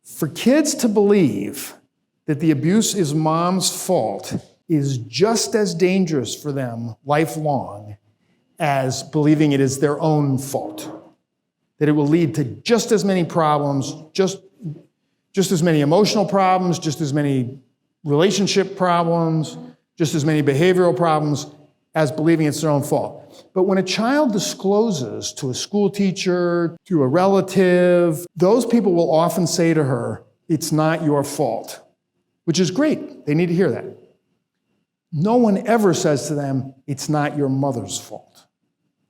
For kids to believe that the abuse is mom's fault is just as dangerous for them lifelong as believing it is their own fault. That it will lead to just as many problems, just as many emotional problems, just as many relationship problems, just as many behavioral problems as believing it's their own fault. But when a child discloses to a school teacher, to a relative, those people will often say to her, "It's not your fault," which is great. They need to hear that. No one ever says to them, "It's not your mother's fault,"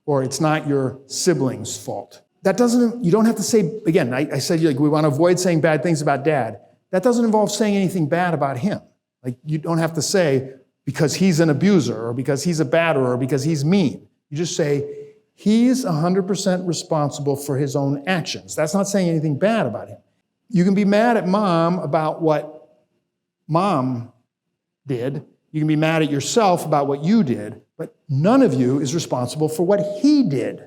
or "It's not your sibling's fault." That doesn't, you don't have to say, again, I said like, we want to avoid saying bad things about dad. That doesn't involve saying anything bad about him. Like, you don't have to say, because he's an abuser, or because he's a batterer, or because he's mean. You just say, he's 100% responsible for his own actions. That's not saying anything bad about him. You can be mad at mom about what mom did. You can be mad at yourself about what you did, but none of you is responsible for what he did.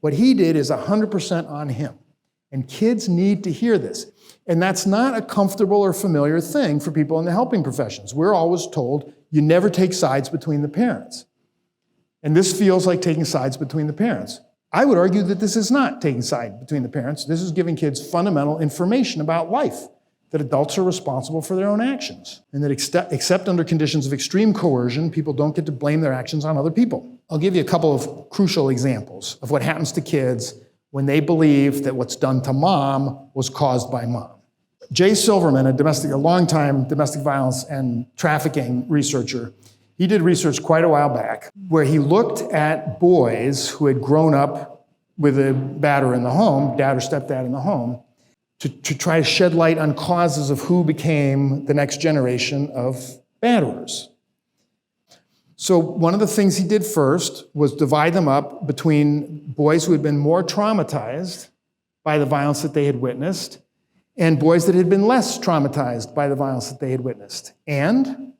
What he did is 100% on him. And kids need to hear this. And that's not a comfortable or familiar thing for people in the helping professions. We're always told you never take sides between the parents. And this feels like taking sides between the parents. I would argue that this is not taking sides between the parents. This is giving kids fundamental information about life, that adults are responsible for their own actions, and that except under conditions of extreme coercion, people don't get to blame their actions on other people. I'll give you a couple of crucial examples of what happens to kids when they believe that what's done to mom was caused by mom. Jay Silverman, a longtime domestic violence and trafficking researcher, he did research quite a while back where he looked at boys who had grown up with a batterer in the home, dad or stepdad in the home, to try to shed light on causes of who became the next generation of batterers. So one of the things he did first was divide them up between boys who had been more traumatized by the violence that they had witnessed and boys that had been less traumatized by the violence that they had witnessed. And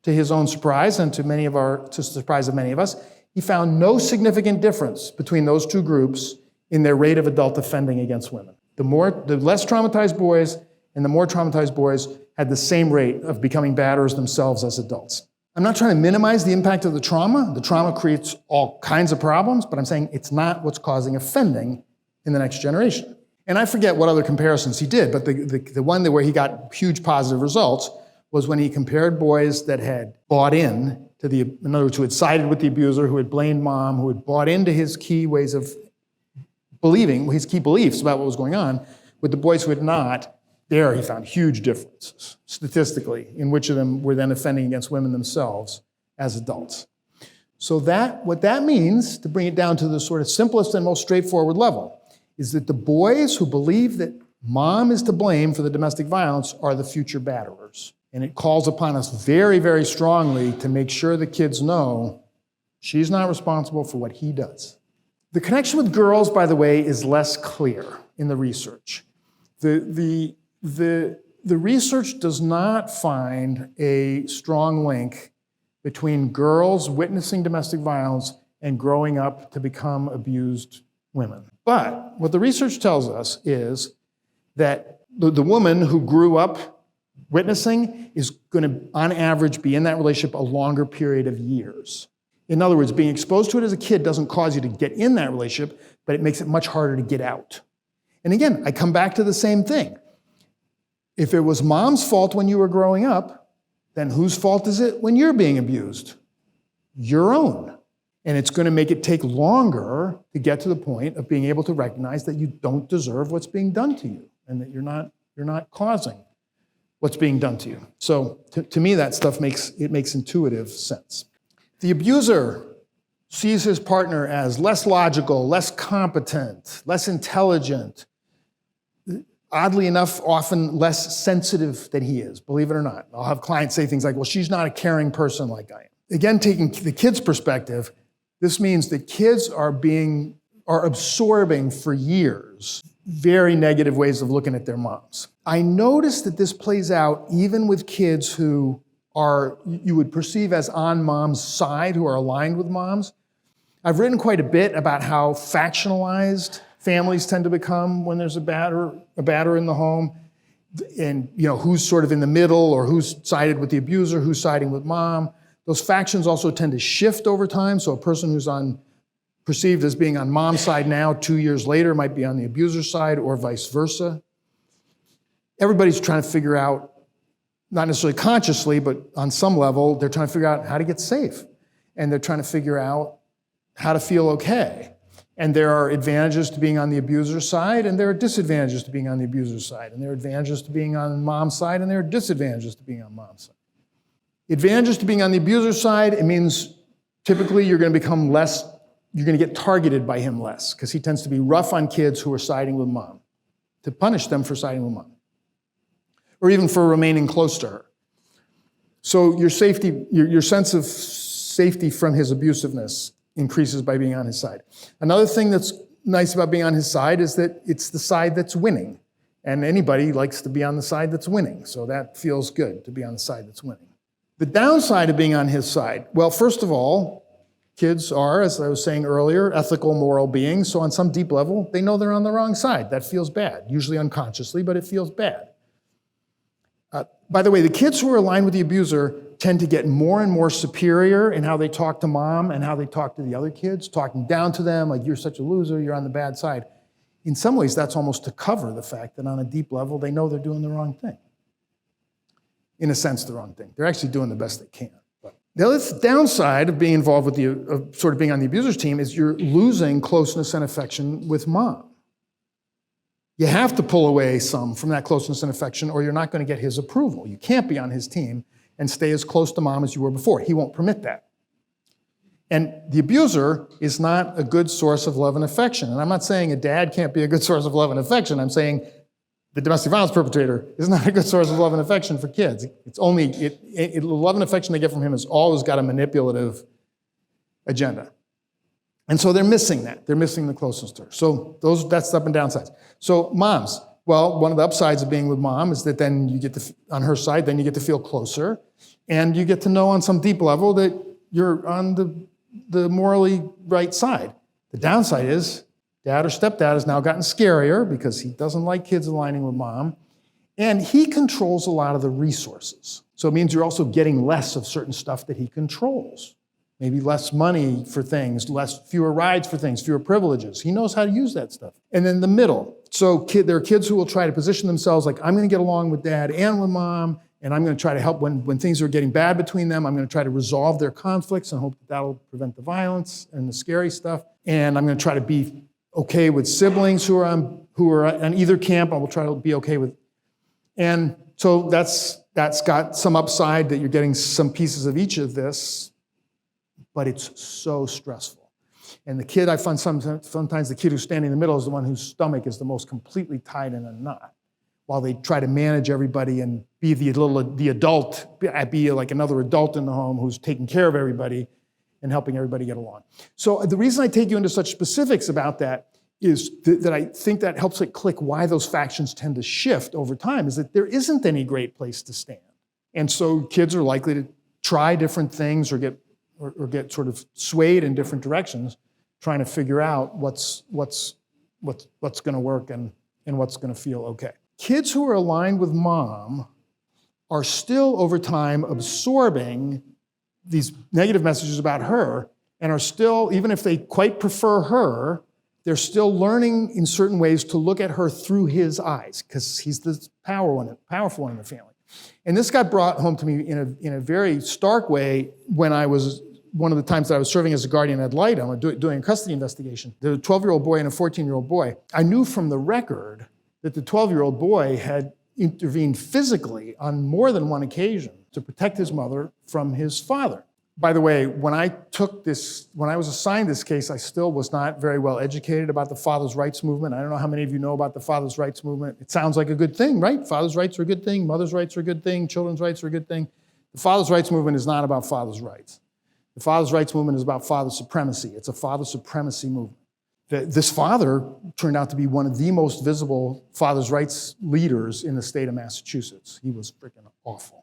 to his own surprise, and to the surprise of many of us, he found no significant difference between those two groups in their rate of adult offending against women. The less traumatized boys and the more traumatized boys had the same rate of becoming batterers themselves as adults. I'm not trying to minimize the impact of the trauma. The trauma creates all kinds of problems, but I'm saying it's not what's causing offending in the next generation. And I forget what other comparisons he did, but the one where he got huge positive results was when he compared boys that had bought in to in other words, who had sided with the abuser, who had blamed mom, who had bought into his key ways of believing, his key beliefs about what was going on, with the boys who had not. There he found huge differences, statistically, in which of them were then offending against women themselves as adults. So what that means, to bring it down to the sort of simplest and most straightforward level, is that the boys who believe that mom is to blame for the domestic violence are the future batterers. And it calls upon us very, very strongly to make sure the kids know she's not responsible for what he does. The connection with girls, by the way, is less clear in the research. The research does not find a strong link between girls witnessing domestic violence and growing up to become abused women. But what the research tells us is that the woman who grew up witnessing is going to, on average, be in that relationship a longer period of years. In other words, being exposed to it as a kid doesn't cause you to get in that relationship, but it makes it much harder to get out. And again, I come back to the same thing. If it was mom's fault when you were growing up, then whose fault is it when you're being abused? Your own. And it's going to make it take longer to get to the point of being able to recognize that you don't deserve what's being done to you and that you're not causing what's being done to you. So to me, that stuff makes intuitive sense. The abuser sees his partner as less logical, less competent, less intelligent, oddly enough, often less sensitive than he is, believe it or not. I'll have clients say things like, well, she's not a caring person like I am. Again, taking the kid's perspective, this means that kids are absorbing for years very negative ways of looking at their moms. I notice that this plays out even with kids who you would perceive as on mom's side, who are aligned with moms. I've written quite a bit about how factionalized families tend to become when there's a batterer in the home. and who's sort of in the middle, or who's sided with the abuser, who's siding with mom. Those factions also tend to shift over time. So a person who's perceived as being on mom's side now, 2 years later, might be on the abuser's side, or vice versa. Everybody's trying to figure out, not necessarily consciously, but on some level, they're trying to figure out how to get safe. And they're trying to figure out how to feel okay. And there are advantages to being on the abuser's side, and there are disadvantages to being on the abuser's side. And there are advantages to being on mom's side, and there are disadvantages to being on mom's side. Advantages to being on the abuser's side, it means typically you're going to become less, you're going to get targeted by him less, because he tends to be rough on kids who are siding with mom, to punish them for siding with mom, or even for remaining close to her. So your safety, your sense of safety from his abusiveness increases by being on his side. Another thing that's nice about being on his side is that it's the side that's winning. And anybody likes to be on the side that's winning. So that feels good, to be on the side that's winning. The downside of being on his side, well, first of all, kids are, as I was saying earlier, ethical, moral beings. So on some deep level, they know they're on the wrong side. That feels bad, usually unconsciously, but it feels bad. By the way, the kids who are aligned with the abuser tend to get more and more superior in how they talk to mom and how they talk to the other kids, talking down to them, like, you're such a loser, you're on the bad side. In some ways, that's almost to cover the fact that on a deep level, they know they're doing the wrong thing. In a sense, the wrong thing. They're actually doing the best they can. But the other downside of being involved with of sort of being on the abuser's team is you're losing closeness and affection with mom. You have to pull away some from that closeness and affection, or you're not going to get his approval. You can't be on his team and stay as close to mom as you were before. He won't permit that. And the abuser is not a good source of love and affection. And I'm not saying a dad can't be a good source of love and affection. I'm saying the domestic violence perpetrator is not a good source of love and affection for kids. It's only, the love and affection they get from him has always got a manipulative agenda. And so they're missing that. They're missing the closeness to her. So that's the up and downsides. So moms, well, one of the upsides of being with mom is that then you get to, on her side, then you get to feel closer, and you get to know on some deep level that you're on the morally right side. The downside is dad or stepdad has now gotten scarier because he doesn't like kids aligning with mom, and he controls a lot of the resources. So it means you're also getting less of certain stuff that he controls. Maybe less money for things, fewer rides for things, fewer privileges. He knows how to use that stuff. And then the middle. So there are kids who will try to position themselves like, I'm going to get along with dad and with mom, and I'm going to try to help when things are getting bad between them. I'm going to try to resolve their conflicts and hope that that'll prevent the violence and the scary stuff. And I'm going to try to be okay with siblings who are on either camp. I will try to be okay with. And so that's got some upside that you're getting some pieces of each of this. But it's so stressful. And the kid, I find sometimes the kid who's standing in the middle is the one whose stomach is the most completely tied in a knot, while they try to manage everybody and be the adult, be like another adult in the home who's taking care of everybody and helping everybody get along. So the reason I take you into such specifics about that is that I think that helps it click why those factions tend to shift over time, is that there isn't any great place to stand. And so kids are likely to try different things or get sort of swayed in different directions, trying to figure out what's going to work and what's going to feel okay. Kids who are aligned with mom are still over time absorbing these negative messages about her, and are still, even if they quite prefer her, they're still learning in certain ways to look at her through his eyes, because he's the powerful one in the family. And this got brought home to me in a very stark way when I was, one of the times that I was serving as a guardian ad litem, doing a custody investigation. There was a 12-year-old boy and a 14-year-old boy. I knew from the record that the 12-year-old boy had intervened physically on more than one occasion to protect his mother from his father. By the way, when I was assigned this case, I still was not very well educated about the father's rights movement. I don't know how many of you know about the father's rights movement. It sounds like a good thing, right? Father's rights are a good thing, mother's rights are a good thing, children's rights are a good thing. The father's rights movement is not about father's rights. The father's rights movement is about father supremacy. It's a father supremacy movement. This father turned out to be one of the most visible father's rights leaders in the state of Massachusetts. He was freaking awful.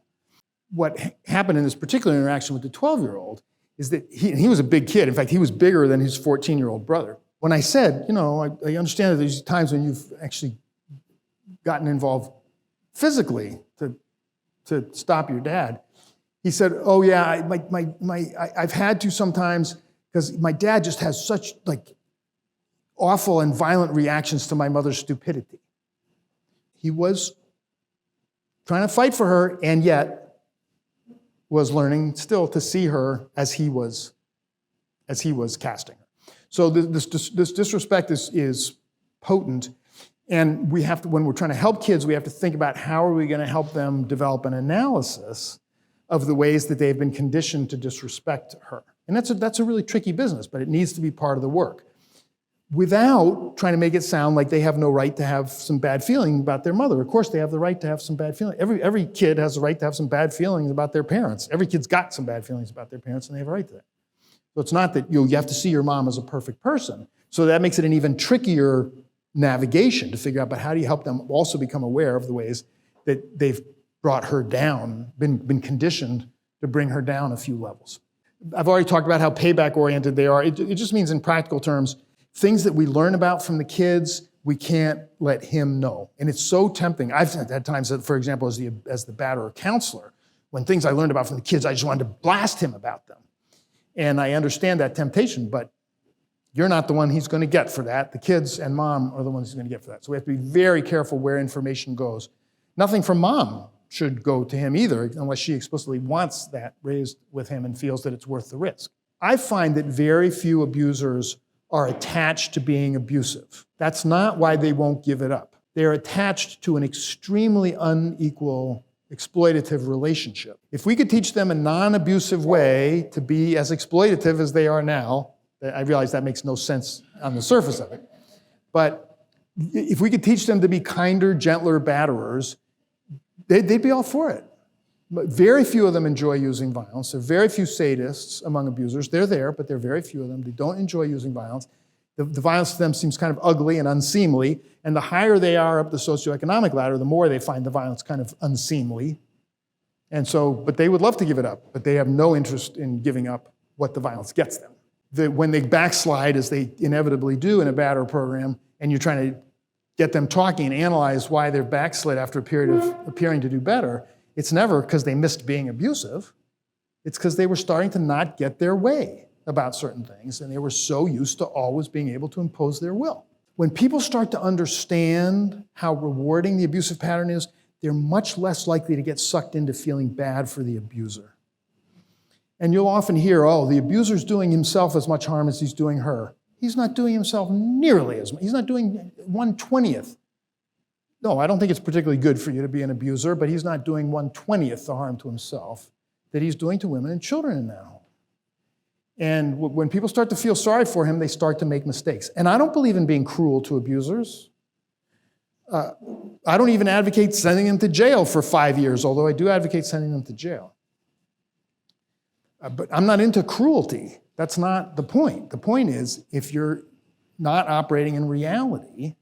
What happened in this particular interaction with the 12-year-old is that he was a big kid. In fact, he was bigger than his 14-year-old brother. When I said, I understand that there's times when you've actually gotten involved physically to stop your dad. He said, oh yeah, I've had to sometimes because my dad just has such like awful and violent reactions to my mother's stupidity. He was trying to fight for her and yet was learning still to see her as he was casting her. So this disrespect is potent. And we have to, when we're trying to help kids, we have to think about how are we going to help them develop an analysis of the ways that they've been conditioned to disrespect her. And that's a really tricky business, but it needs to be part of the work. Without trying to make it sound like they have no right to have some bad feeling about their mother. Of course, they have the right to have some bad feeling. Every kid has the right to have some bad feelings about their parents. Every kid's got some bad feelings about their parents, and they have a right to that. So it's not that you have to see your mom as a perfect person. So that makes it an even trickier navigation to figure out, but how do you help them also become aware of the ways that they've brought her down, been conditioned to bring her down a few levels. I've already talked about how payback-oriented they are. It just means in practical terms, things that we learn about from the kids, we can't let him know. And it's so tempting. I've had times that, for example, as the Batterer counselor, when things I learned about from the kids, I just wanted to blast him about them. And I understand that temptation, but you're not the one he's going to get for that. The kids and mom are the ones he's going to get for that. So we have to be very careful where information goes. Nothing from mom should go to him either, unless she explicitly wants that raised with him and feels that it's worth the risk. I find that very few abusers are attached to being abusive. That's not why they won't give it up. They're attached to an extremely unequal, exploitative relationship. If we could teach them a non-abusive way to be as exploitative as they are now, I realize that makes no sense on the surface of it, but if we could teach them to be kinder, gentler batterers, they'd be all for it. But very few of them enjoy using violence. There are very few sadists among abusers. They're there, but there are very few of them. They don't enjoy using violence. The violence to them seems kind of ugly and unseemly, and the higher they are up the socioeconomic ladder, the more they find the violence kind of unseemly. And so, but they would love to give it up, but they have no interest in giving up what the violence gets them. When they backslide, as they inevitably do in a Batterer program, and you're trying to get them talking and analyze why they're backslid after a period of appearing to do better, it's never because they missed being abusive. It's because they were starting to not get their way about certain things, and they were so used to always being able to impose their will. When people start to understand how rewarding the abusive pattern is, they're much less likely to get sucked into feeling bad for the abuser. And you'll often hear, oh, the abuser's doing himself as much harm as he's doing her. He's not doing himself nearly as much. He's not doing 1/20th. No, I don't think it's particularly good for you to be an abuser, but he's not doing 1/20th the harm to himself that he's doing to women and children in that home. And when people start to feel sorry for him, they start to make mistakes. And I don't believe in being cruel to abusers. I don't even advocate sending them to jail for 5 years, although I do advocate sending them to jail. But I'm not into cruelty. That's not the point. The point is, if you're not operating in reality,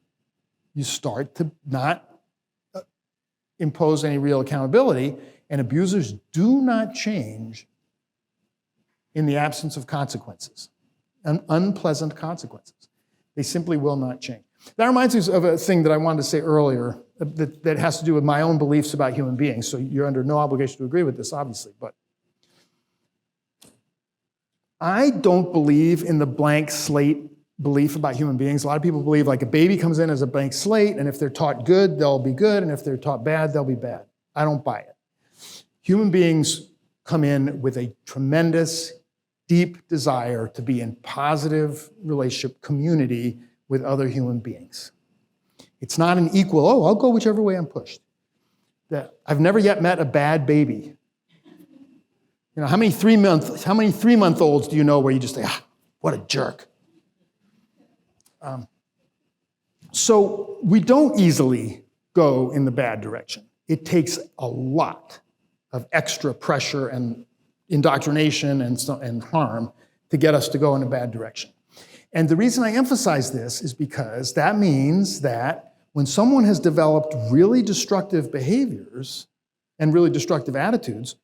you start to not impose any real accountability, and abusers do not change in the absence of consequences, unpleasant consequences. They simply will not change. That reminds me of a thing that I wanted to say earlier that has to do with my own beliefs about human beings, so you're under no obligation to agree with this, obviously, but I don't believe in the blank slate belief about human beings. A lot of people believe like a baby comes in as a blank slate, and if they're taught good, they'll be good, and if they're taught bad, they'll be bad. I don't buy it. Human beings come in with a tremendous, deep desire to be in positive relationship community with other human beings. It's not an equal, oh, I'll go whichever way I'm pushed. I've never yet met a bad baby. You know, how many three-month-olds do you know where you just say, what a jerk? So we don't easily go in the bad direction. It takes a lot of extra pressure and indoctrination and harm to get us to go in a bad direction. And the reason I emphasize this is because that means that when someone has developed really destructive behaviors and really destructive attitudes,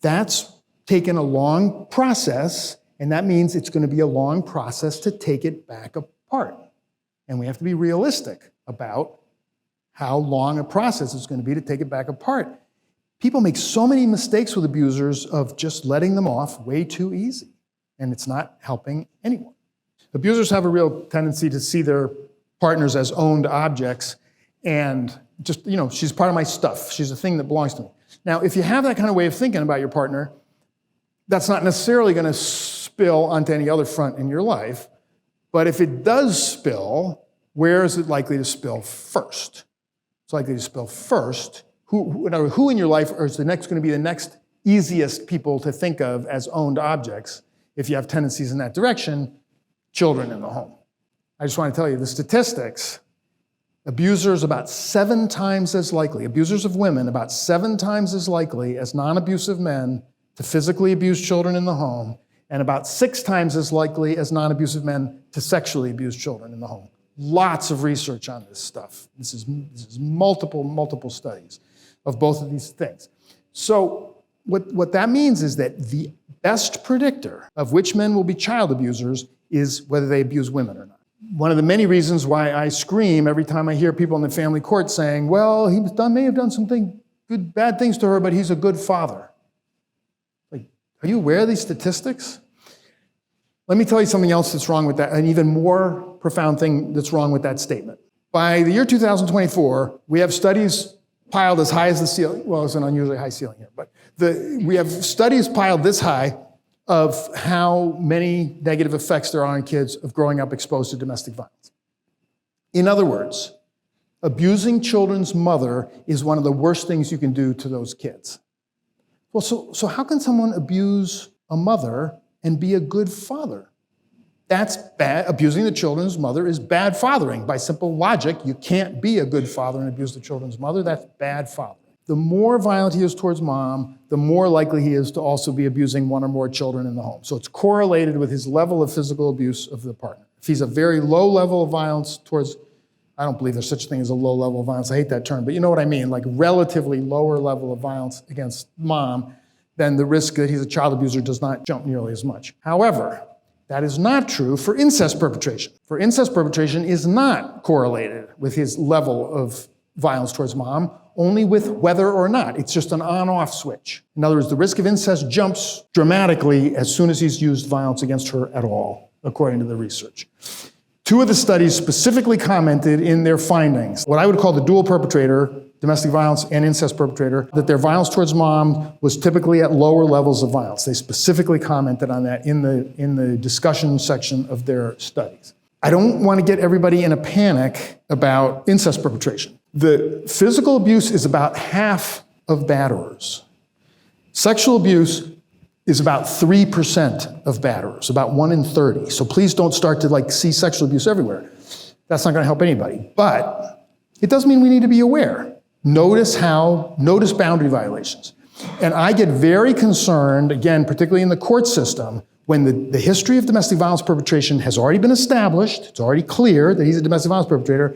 that's taken a long process, and that means it's going to be a long process to take it back apart. And we have to be realistic about how long a process it's going to be to take it back apart. People make so many mistakes with abusers of just letting them off way too easy, and it's not helping anyone. Abusers have a real tendency to see their partners as owned objects and just, she's part of my stuff. She's a thing that belongs to me. Now, if you have that kind of way of thinking about your partner, that's not necessarily going to spill onto any other front in your life. But if it does spill, where is it likely to spill first? It's likely to spill first. Who in your life is going to be the next easiest people to think of as owned objects if you have tendencies in that direction? Children in the home. I just want to tell you the statistics. Abusers about 7 times as likely, abusers of women about 7 times as likely as non-abusive men to physically abuse children in the home, and about 6 times as likely as non-abusive men to sexually abuse children in the home. Lots of research on this stuff. This is multiple studies of both of these things. So what that means is that the best predictor of which men will be child abusers is whether they abuse women or not. One of the many reasons why I scream every time I hear people in the family court saying, well, he may have done some bad things to her, but he's a good father. Like, are you aware of these statistics? Let me tell you something else that's wrong with that, an even more profound thing that's wrong with that statement. By the year 2024, we have studies piled as high as the ceiling. Well, it's an unusually high ceiling here, but we have studies piled this high of how many negative effects there are on kids of growing up exposed to domestic violence. In other words, abusing children's mother is one of the worst things you can do to those kids. Well, so how can someone abuse a mother and be a good father? That's bad. Abusing the children's mother is bad fathering. By simple logic, you can't be a good father and abuse the children's mother. That's bad fathering. The more violent he is towards mom, the more likely he is to also be abusing one or more children in the home. So it's correlated with his level of physical abuse of the partner. If he's a very low level of violence towards, I don't believe there's such a thing as a low level of violence, I hate that term, but you know what I mean, like relatively lower level of violence against mom, then the risk that he's a child abuser does not jump nearly as much. However, that is not true for incest perpetration. For incest perpetration is not correlated with his level of violence towards mom, only with whether or not. It's just an on-off switch. In other words, the risk of incest jumps dramatically as soon as he's used violence against her at all, according to the research. 2 of the studies specifically commented in their findings, what I would call the dual perpetrator, domestic violence and incest perpetrator, that their violence towards mom was typically at lower levels of violence. They specifically commented on that in the discussion section of their studies. I don't want to get everybody in a panic about incest perpetration. The physical abuse is about half of batterers. Sexual abuse is about 3% of batterers, about 1 in 30. So please don't start to see sexual abuse everywhere. That's not going to help anybody. But it does mean we need to be aware. Notice boundary violations. And I get very concerned, again, particularly in the court system, when the history of domestic violence perpetration has already been established, it's already clear that he's a domestic violence perpetrator,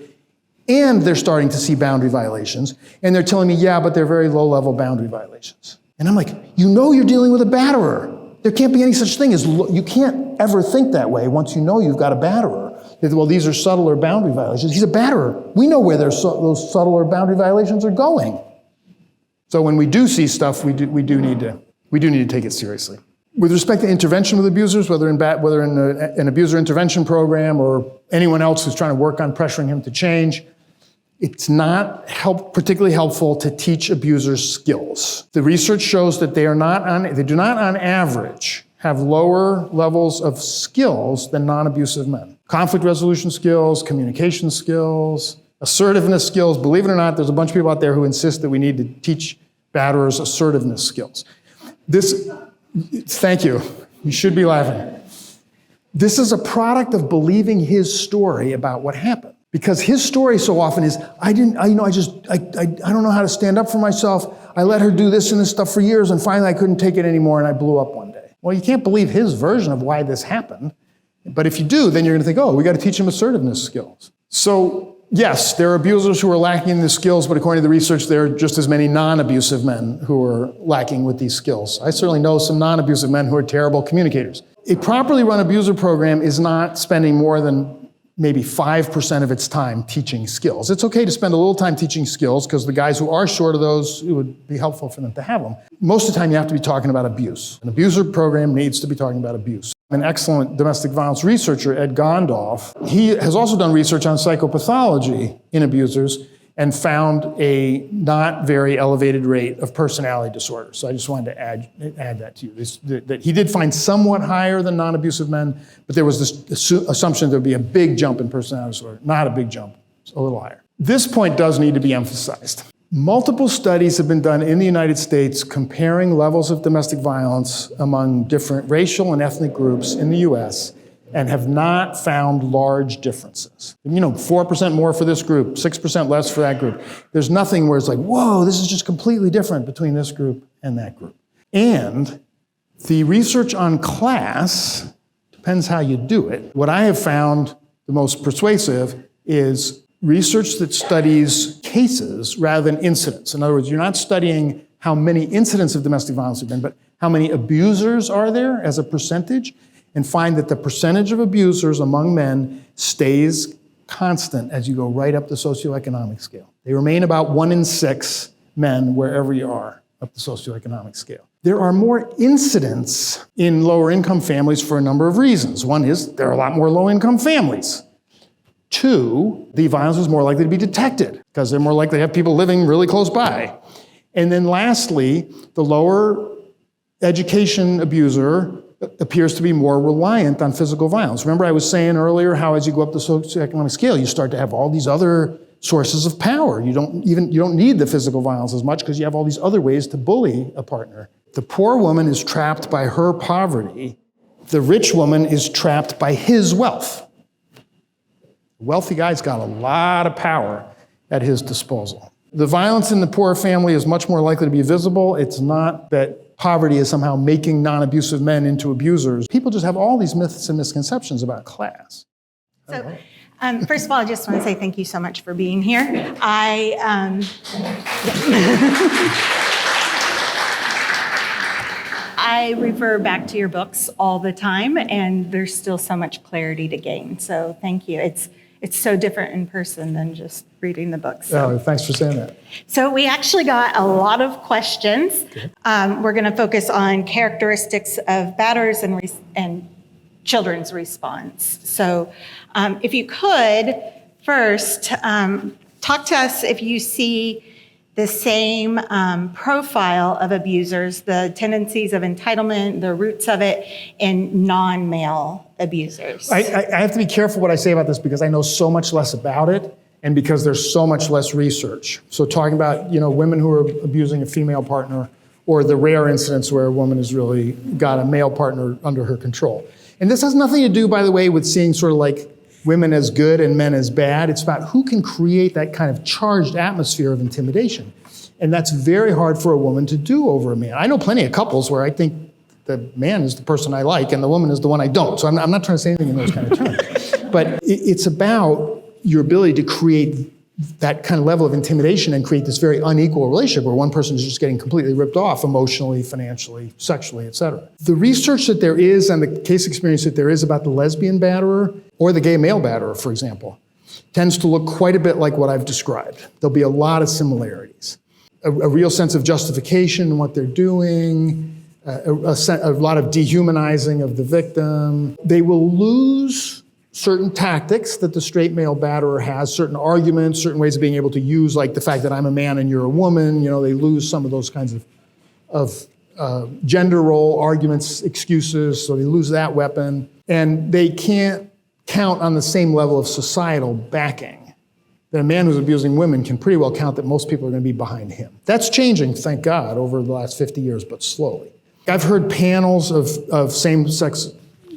and they're starting to see boundary violations, and they're telling me, yeah, but they're very low-level boundary violations. And I'm like, you're dealing with a batterer. There can't be any such thing as, you can't ever think that way once you know you've got a batterer. Well, these are subtler boundary violations. He's a batterer. We know where those subtler boundary violations are going. So when we do see stuff, we do need to take it seriously. With respect to intervention with abusers, whether in an abuser intervention program or anyone else who's trying to work on pressuring him to change, it's not particularly helpful to teach abusers skills. The research shows that they do not on average have lower levels of skills than non-abusive men. Conflict resolution skills, communication skills, assertiveness skills. Believe it or not, there's a bunch of people out there who insist that we need to teach batterers assertiveness skills. Thank you. You should be laughing. This is a product of believing his story about what happened. Because his story so often is, I don't know how to stand up for myself. I let her do this and this stuff for years, and finally I couldn't take it anymore and I blew up one day. Well, you can't believe his version of why this happened. But if you do, then you're going to think, we got to teach him assertiveness skills. So yes, there are abusers who are lacking in the skills, but according to the research, there are just as many non-abusive men who are lacking with these skills. I certainly know some non-abusive men who are terrible communicators. A properly run abuser program is not spending more than maybe 5% of its time teaching skills. It's okay to spend a little time teaching skills because the guys who are short of those, it would be helpful for them to have them. Most of the time you have to be talking about abuse. An abuser program needs to be talking about abuse. An excellent domestic violence researcher, Ed Gondolf, he has also done research on psychopathology in abusers and found a not very elevated rate of personality disorders. So I just wanted to add that to you. That he did find somewhat higher than non-abusive men, but there was this assumption there would be a big jump in personality disorder. Not a big jump, it's a little higher. This point does need to be emphasized. Multiple studies have been done in the United States comparing levels of domestic violence among different racial and ethnic groups in the US, and have not found large differences. 4% more for this group, 6% less for that group. There's nothing where it's like, whoa, this is just completely different between this group and that group. And the research on class depends how you do it. What I have found the most persuasive is research that studies cases rather than incidents. In other words, you're not studying how many incidents of domestic violence have been, but how many abusers are there as a percentage, and find that the percentage of abusers among men stays constant as you go right up the socioeconomic scale. They remain about 1 in 6 men wherever you are up the socioeconomic scale. There are more incidents in lower income families for a number of reasons. One is there are a lot more low income families. 2, the violence is more likely to be detected because they're more likely to have people living really close by. And then lastly, the lower education abuser appears to be more reliant on physical violence. Remember I was saying earlier how as you go up the socioeconomic scale, you start to have all these other sources of power. You don't need the physical violence as much because you have all these other ways to bully a partner. The poor woman is trapped by her poverty. The rich woman is trapped by his wealth. The wealthy guy's got a lot of power at his disposal. The violence in the poor family is much more likely to be visible. It's not that poverty is somehow making non-abusive men into abusers. People just have all these myths and misconceptions about class. So, first of all, I just want to say thank you so much for being here. I refer back to your books all the time, and there's still so much clarity to gain. So thank you. It's so different in person than just reading the books. So. Oh, thanks for saying that. So we actually got a lot of questions. Okay. We're going to focus on characteristics of batterers and children's response. So if you could first talk to us if you see the same profile of abusers, the tendencies of entitlement, the roots of it in non-male abusers. I have to be careful what I say about this because I know so much less about it and because there's so much less research. So talking about women who are abusing a female partner or the rare incidents where a woman has really got a male partner under her control. And this has nothing to do, by the way, with seeing sort of like women as good and men as bad. It's about who can create that kind of charged atmosphere of intimidation. And that's very hard for a woman to do over a man. I know plenty of couples where I think the man is the person I like and the woman is the one I don't. So I'm not trying to say anything in those kind of terms. But it's about your ability to create that kind of level of intimidation and create this very unequal relationship where one person is just getting completely ripped off emotionally, financially, sexually, et cetera. The research that there is and the case experience that there is about the lesbian batterer or the gay male batterer, for example, tends to look quite a bit like what I've described. There'll be a lot of similarities. A real sense of justification in what they're doing, a lot of dehumanizing of the victim. They will lose certain tactics that the straight male batterer has, certain arguments, certain ways of being able to use, like the fact that I'm a man and you're a woman. They lose some of those kinds of gender role arguments, excuses, so they lose that weapon. And they can't count on the same level of societal backing. That a man who's abusing women can pretty well count that most people are going to be behind him. That's changing, thank God, over the last 50 years, but slowly. I've heard panels of same-sex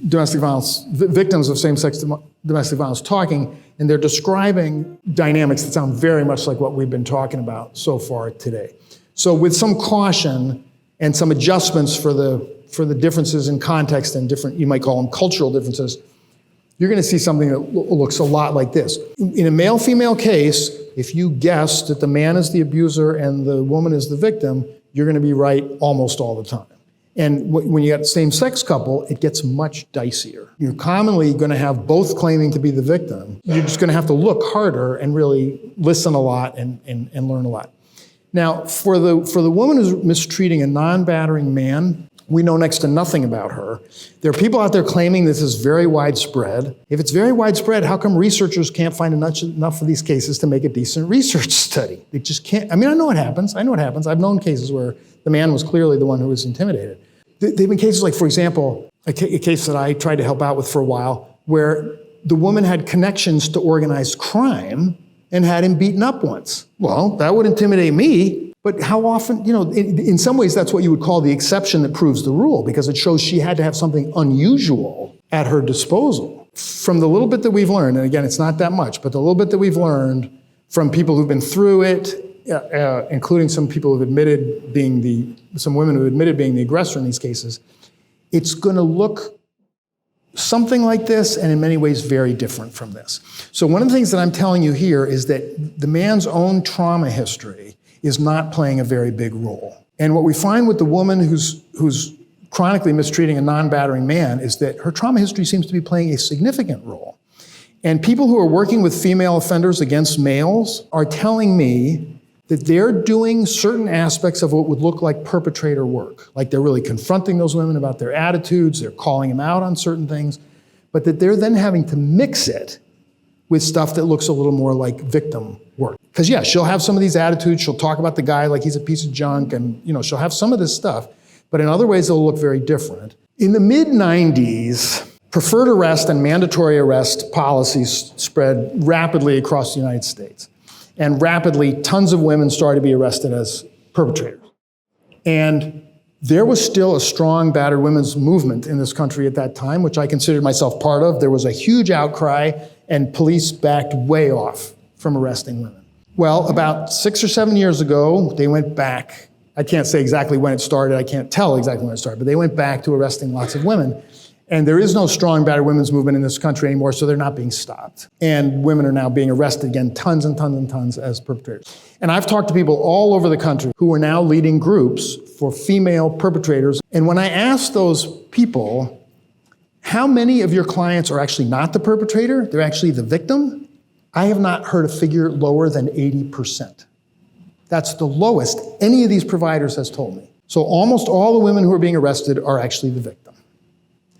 domestic violence, victims of same-sex domestic violence talking, and they're describing dynamics that sound very much like what we've been talking about so far today. So with some caution and some adjustments for the differences in context and different, you might call them cultural differences, you're going to see something that looks a lot like this. In a male-female case, if you guess that the man is the abuser and the woman is the victim, you're going to be right almost all the time. And when you got a same-sex couple, it gets much dicier. You're commonly going to have both claiming to be the victim. You're just going to have to look harder and really listen a lot and learn a lot. Now, for the woman who's mistreating a non-battering man, we know next to nothing about her. There are people out there claiming this is very widespread. If it's very widespread, how come researchers can't find enough of these cases to make a decent research study? They just can't. I mean, I know it happens. I've known cases where the man was clearly the one who was intimidated. There have been cases like, for example, a case that I tried to help out with for a while, where the woman had connections to organized crime and had him beaten up once. Well, that would intimidate me. But how often, in some ways, that's what you would call the exception that proves the rule, because it shows she had to have something unusual at her disposal. From the little bit that we've learned, and again, it's not that much, but the little bit that we've learned from people who've been through it, including some people who've admitted some women who admitted being the aggressor in these cases, it's going to look something like this, and in many ways very different from this. So one of the things that I'm telling you here is that the man's own trauma history is not playing a very big role. And what we find with the woman who's chronically mistreating a non-battering man is that her trauma history seems to be playing a significant role. And people who are working with female offenders against males are telling me that they're doing certain aspects of what would look like perpetrator work. Like they're really confronting those women about their attitudes, they're calling them out on certain things, but that they're then having to mix it with stuff that looks a little more like victim work. Because yeah, she'll have some of these attitudes, she'll talk about the guy like he's a piece of junk, and she'll have some of this stuff, but in other ways it'll look very different. In the mid-90s, preferred arrest and mandatory arrest policies spread rapidly across the United States. And rapidly, tons of women started to be arrested as perpetrators. And there was still a strong battered women's movement in this country at that time, which I considered myself part of. There was a huge outcry, and police backed way off from arresting women. Well, about 6 or 7 years ago, they went back. I can't say exactly when it started. I can't tell exactly when it started, but they went back to arresting lots of women. And there is no strong battered women's movement in this country anymore, so they're not being stopped. And women are now being arrested again, tons and tons and tons as perpetrators. And I've talked to people all over the country who are now leading groups for female perpetrators. And when I ask those people, how many of your clients are actually not the perpetrator, they're actually the victim, I have not heard a figure lower than 80%. That's the lowest any of these providers has told me. So almost all the women who are being arrested are actually the victim.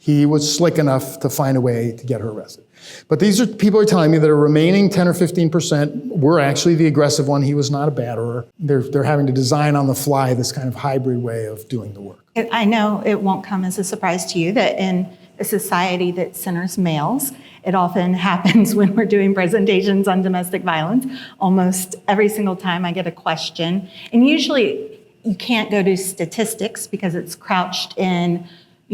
He was slick enough to find a way to get her arrested. But these are people are telling me that a remaining 10 or 15% were actually the aggressive one. He was not a batterer. They're having to design on the fly this kind of hybrid way of doing the work. I know it won't come as a surprise to you that in a society that centers males, it often happens when we're doing presentations on domestic violence. Almost every single time I get a question, and usually you can't go to statistics because it's crouched in,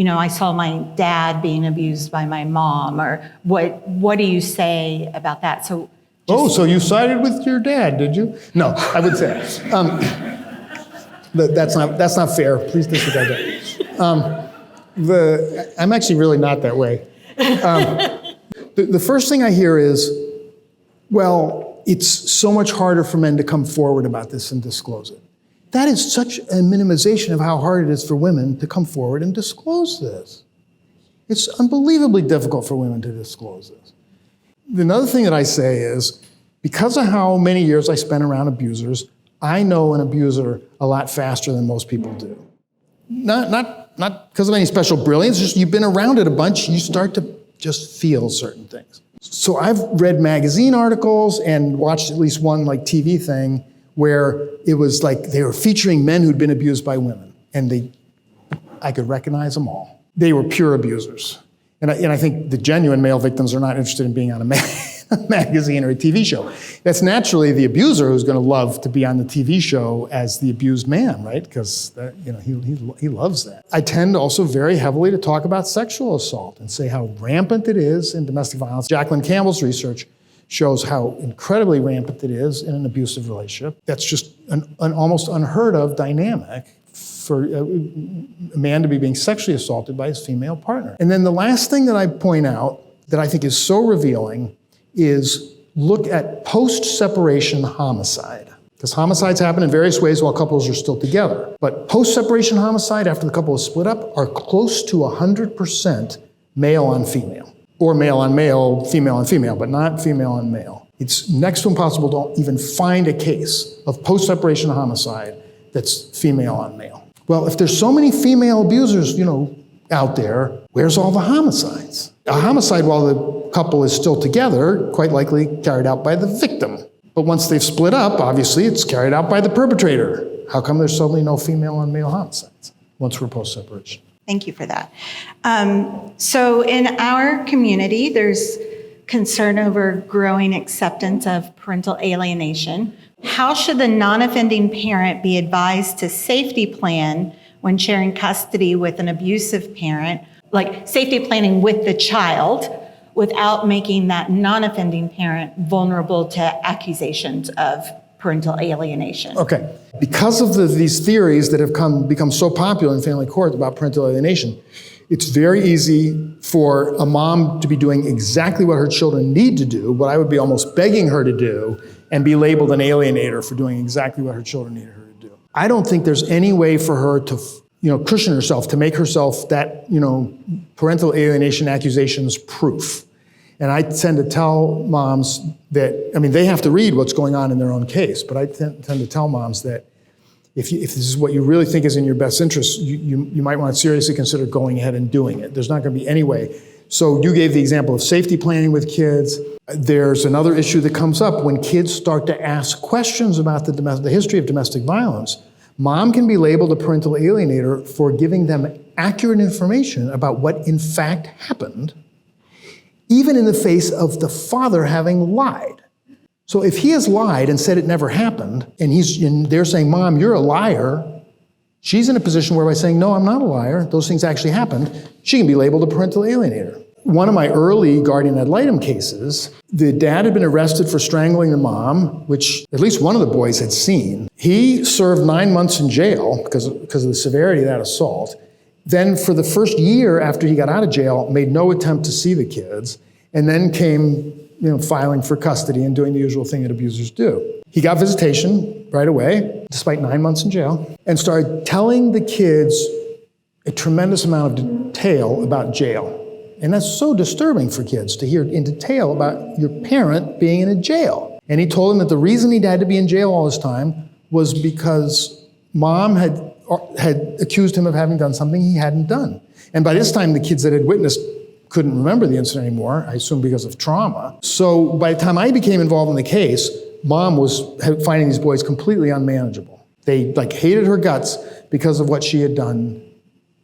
I saw my dad being abused by my mom, or what do you say about that? So you sided with your dad, did you? No, I would say that's not fair. Please disregard that. I'm actually really not that way. The first thing I hear is, well, it's so much harder for men to come forward about this and disclose it. That is such a minimization of how hard it is for women to come forward and disclose this. It's unbelievably difficult for women to disclose this. Another thing that I say is, because of how many years I spent around abusers, I know an abuser a lot faster than most people do. Not because of any special brilliance, just you've been around it a bunch, you start to just feel certain things. So I've read magazine articles and watched at least one TV thing where it was like they were featuring men who'd been abused by women, and I could recognize them all. They were pure abusers. And I think the genuine male victims are not interested in being on a magazine or a TV show. That's naturally the abuser who's going to love to be on the TV show as the abused man, right? Because he loves that. I tend also very heavily to talk about sexual assault and say how rampant it is in domestic violence. Jacqueline Campbell's research shows how incredibly rampant it is in an abusive relationship. That's just an almost unheard of dynamic for a man to be being sexually assaulted by his female partner. And then the last thing that I point out that I think is so revealing is look at post-separation homicide. Because homicides happen in various ways while couples are still together. But post-separation homicide, after the couple is split up, are close to 100% male on female. Or male on male, female on female, but not female on male. It's next to impossible to even find a case of post-separation homicide that's female on male. Well, if there's so many female abusers, out there, where's all the homicides? A homicide while the couple is still together, quite likely carried out by the victim. But once they've split up, obviously, it's carried out by the perpetrator. How come there's suddenly no female on male homicides once we're post-separation? Thank you for that. So in our community, there's concern over growing acceptance of parental alienation. How should the non-offending parent be advised to safety plan when sharing custody with an abusive parent, like safety planning with the child, without making that non-offending parent vulnerable to accusations of parental alienation? Okay. Because of these theories that have become so popular in family court about parental alienation, it's very easy for a mom to be doing exactly what her children need to do, what I would be almost begging her to do, and be labeled an alienator for doing exactly what her children needed her to do. I don't think there's any way for her to, cushion herself, to make herself that, parental alienation accusations proof. And I tend to tell moms that, they have to read what's going on in their own case, but I tend to tell moms that if this is what you really think is in your best interest, you might want to seriously consider going ahead and doing it. There's not going to be any way. So you gave the example of safety planning with kids. There's another issue that comes up when kids start to ask questions about the history of domestic violence. Mom can be labeled a parental alienator for giving them accurate information about what in fact happened, even in the face of the father having lied. So if he has lied and said it never happened, and they're saying, Mom, you're a liar, she's in a position where by saying, no, I'm not a liar, those things actually happened, she can be labeled a parental alienator. One of my early guardian ad litem cases, the dad had been arrested for strangling the mom, which at least one of the boys had seen. He served 9 months in jail because of the severity of that assault. Then for the first year after he got out of jail, made no attempt to see the kids, and then came filing for custody and doing the usual thing that abusers do. He got visitation right away, despite 9 months in jail, and started telling the kids a tremendous amount of detail about jail. And that's so disturbing for kids to hear in detail about your parent being in a jail. And he told them that the reason he had to be in jail all this time was because Mom had accused him of having done something he hadn't done. And by this time, the kids that had witnessed couldn't remember the incident anymore, I assume because of trauma. So by the time I became involved in the case, Mom was finding these boys completely unmanageable. They hated her guts because of what she had done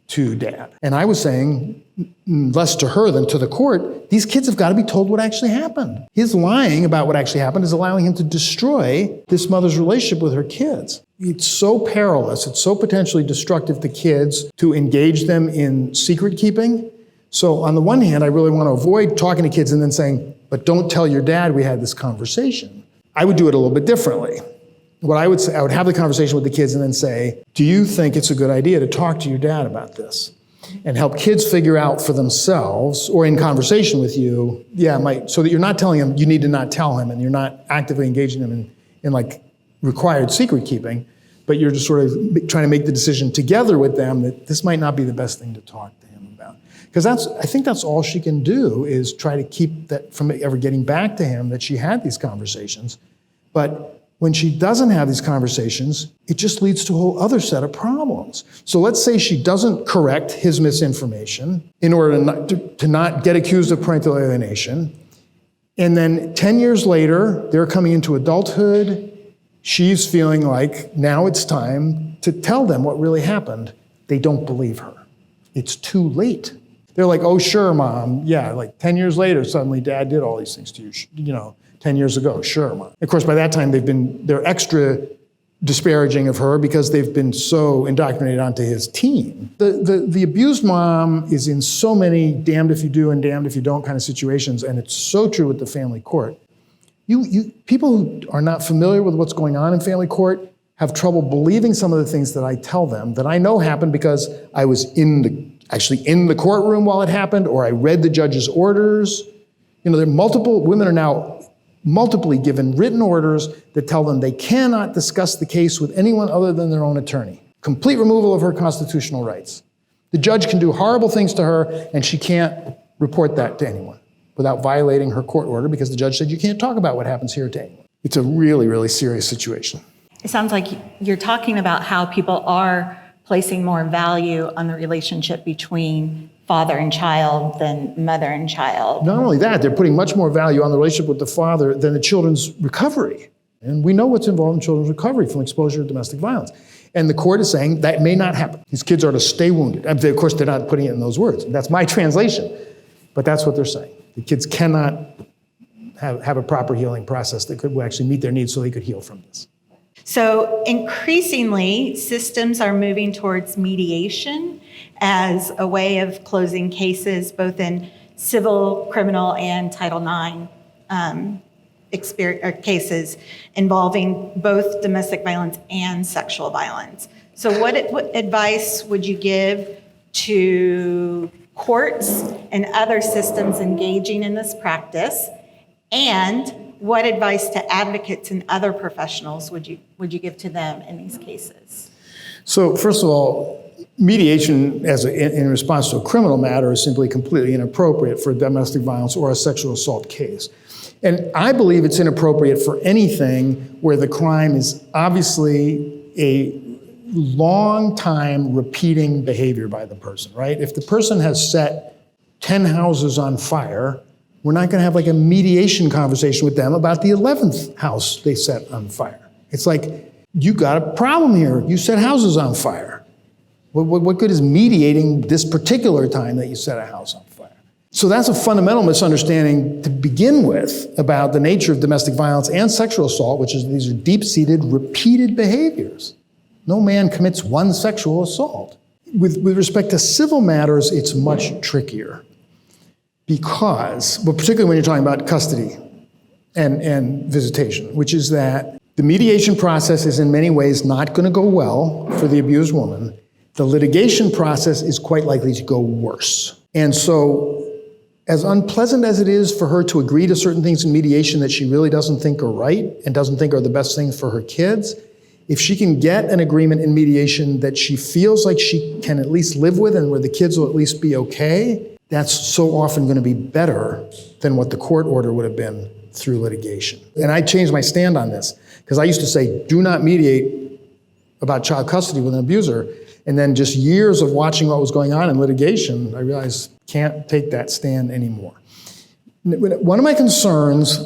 to Dad. And I was saying, less to her than to the court, these kids have got to be told what actually happened. His lying about what actually happened is allowing him to destroy this mother's relationship with her kids. It's so perilous, it's so potentially destructive to kids to engage them in secret keeping. So on the one hand, I really want to avoid talking to kids and then saying, but don't tell your dad we had this conversation. I would do it a little bit differently. What I would say, I would have the conversation with the kids and then say, do you think it's a good idea to talk to your dad about this? And help kids figure out for themselves, or in conversation with you, so that you're not telling them you need to not tell him, and you're not actively engaging them in required secret keeping, but you're just sort of trying to make the decision together with them that this might not be the best thing to talk to him about. Because I think that's all she can do, is try to keep that from ever getting back to him, that she had these conversations. But when she doesn't have these conversations, it just leads to a whole other set of problems. So let's say she doesn't correct his misinformation in order to not get accused of parental alienation. And then 10 years later, they're coming into adulthood. She's feeling like now it's time to tell them what really happened. They don't believe her. It's too late. They're like, oh, sure, Mom. Yeah, 10 years later, suddenly Dad did all these things to you, 10 years ago, sure, Mom. Of course, by that time, they're extra disparaging of her because they've been so indoctrinated onto his team. The abused mom is in so many damned if you do and damned if you don't kind of situations, and it's so true with the family court. People who are not familiar with what's going on in family court have trouble believing some of the things that I tell them that I know happened because I was actually in the courtroom while it happened, or I read the judge's orders. There are multiple women are now multiply given written orders that tell them they cannot discuss the case with anyone other than their own attorney. Complete removal of her constitutional rights. The judge can do horrible things to her, and she can't report that to anyone without violating her court order, because the judge said you can't talk about what happens here to anyone. It's a really, really serious situation. It sounds like you're talking about how people are placing more value on the relationship between father and child than mother and child. Not only that, they're putting much more value on the relationship with the father than the children's recovery. And we know what's involved in children's recovery from exposure to domestic violence. And the court is saying that may not happen. These kids are to stay wounded. Of course, they're not putting it in those words. That's my translation. But that's what they're saying. The kids cannot have a proper healing process that could actually meet their needs so they could heal from this. So increasingly, systems are moving towards mediation as a way of closing cases, both in civil, criminal, and Title IX cases involving both domestic violence and sexual violence. So what advice would you give to courts and other systems engaging in this practice? And what advice to advocates and other professionals would you give to them in these cases? So first of all, mediation in response to a criminal matter is simply completely inappropriate for a domestic violence or a sexual assault case. And I believe it's inappropriate for anything where the crime is obviously a long time repeating behavior by the person, right? If the person has set 10 houses on fire, we're not going to have like a mediation conversation with them about the 11th house they set on fire. It's like, you got a problem here. You set houses on fire. What good is mediating this particular time that you set a house on fire? So that's a fundamental misunderstanding to begin with about the nature of domestic violence and sexual assault, which is these are deep-seated, repeated behaviors. No man commits one sexual assault. With respect to civil matters, it's much trickier. Because, well, particularly when you're talking about custody and visitation, which is that the mediation process is in many ways not going to go well for the abused woman. The litigation process is quite likely to go worse. And so, as unpleasant as it is for her to agree to certain things in mediation that she really doesn't think are right and doesn't think are the best things for her kids, if she can get an agreement in mediation that she feels like she can at least live with and where the kids will at least be okay, that's so often going to be better than what the court order would have been through litigation. And I changed my stand on this, because I used to say, do not mediate about child custody with an abuser. And then just years of watching what was going on in litigation, I realized can't take that stand anymore. One of my concerns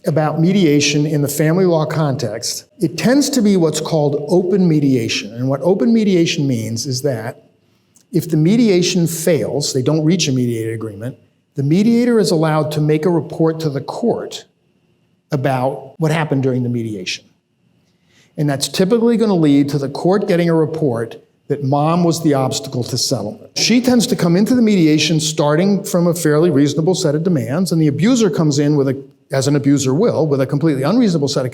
about mediation in the family law context, it tends to be what's called open mediation. And what open mediation means is that if the mediation fails, they don't reach a mediated agreement, the mediator is allowed to make a report to the court about what happened during the mediation. And that's typically going to lead to the court getting a report that mom was the obstacle to settlement. She tends to come into the mediation starting from a fairly reasonable set of demands, and the abuser comes in as an abuser will, with a completely unreasonable set of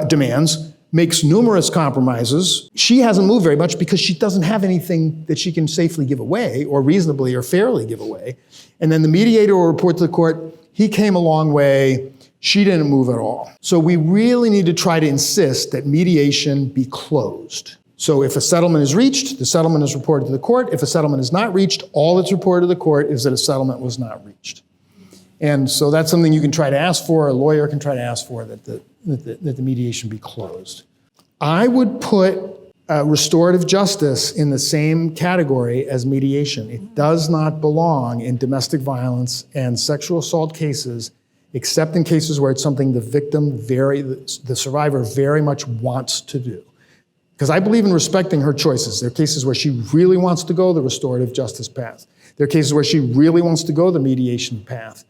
demands, makes numerous compromises. She hasn't moved very much because she doesn't have anything that she can safely give away or reasonably or fairly give away. And then the mediator will report to the court, he came a long way, she didn't move at all. So we really need to try to insist that mediation be closed. So if a settlement is reached, the settlement is reported to the court. If a settlement is not reached, all that's reported to the court is that a settlement was not reached. And so that's something you can try to ask for, a lawyer can try to ask for, that the mediation be closed. I would put restorative justice in the same category as mediation. It does not belong in domestic violence and sexual assault cases, except in cases where it's something the survivor very much wants to do. Because I believe in respecting her choices. There are cases where she really wants to go the restorative justice path. There are cases where she really wants to go the mediation path.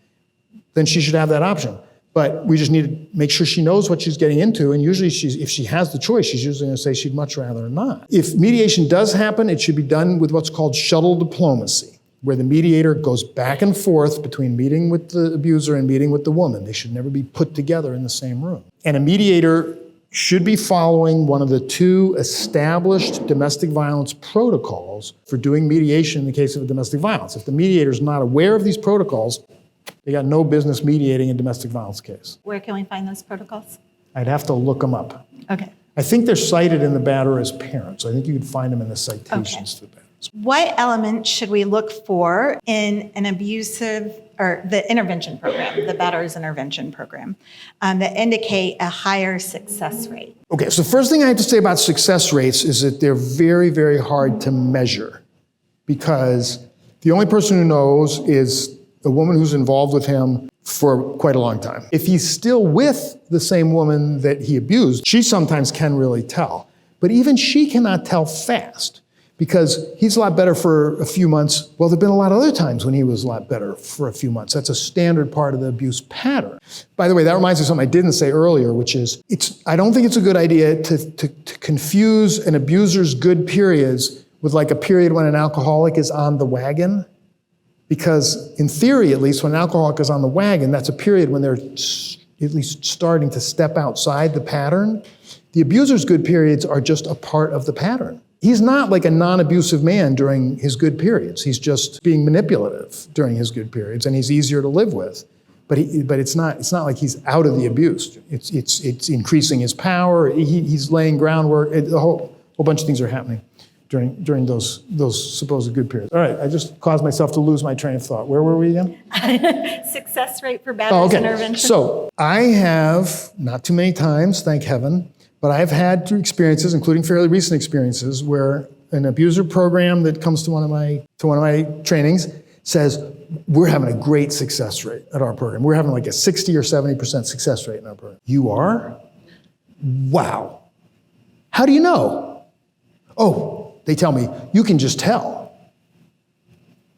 Then she should have that option. But we just need to make sure she knows what she's getting into, and usually if she has the choice, she's usually going to say she'd much rather not. If mediation does happen, it should be done with what's called shuttle diplomacy, where the mediator goes back and forth between meeting with the abuser and meeting with the woman. They should never be put together in the same room. And a mediator should be following one of the two established domestic violence protocols for doing mediation in the case of domestic violence. If the mediator is not aware of these protocols, They got no business mediating a domestic violence case. Where can we find those protocols? I'd have to look them up. Okay. I think they're cited in the Batterer as parents. I think you could find them in the citations to the Batterer. What elements should we look for in an abusive, or the intervention program, the Batterer's intervention program, that indicate a higher success rate? Okay, so the first thing I have to say about success rates is that they're very, very hard to measure, because the only person who knows is the woman who's involved with him for quite a long time. If he's still with the same woman that he abused, she sometimes can really tell. But even she cannot tell fast, because he's a lot better for a few months. Well, there've been a lot of other times when he was a lot better for a few months. That's a standard part of the abuse pattern. By the way, that reminds me of something I didn't say earlier, which is, I don't think it's a good idea to confuse an abuser's good periods with like a period when an alcoholic is on the wagon. Because in theory, at least, when an alcoholic is on the wagon, that's a period when they're at least starting to step outside the pattern. The abuser's good periods are just a part of the pattern. He's not like a non-abusive man during his good periods. He's just being manipulative during his good periods, and he's easier to live with. But it's not like he's out of the abuse. It's increasing his power. He's laying groundwork. A whole bunch of things are happening during those supposed good periods. All right, I just caused myself to lose my train of thought. Where were we again? Success rate for Batterer's intervention. So I have, not too many times, thank heaven, but I've had experiences, including fairly recent experiences, where an abuser program that comes to one of my trainings says, we're having a great success rate at our program. We're having like a 60 or 70% success rate in our program. You are? Wow. How do you know? Oh, they tell me, you can just tell.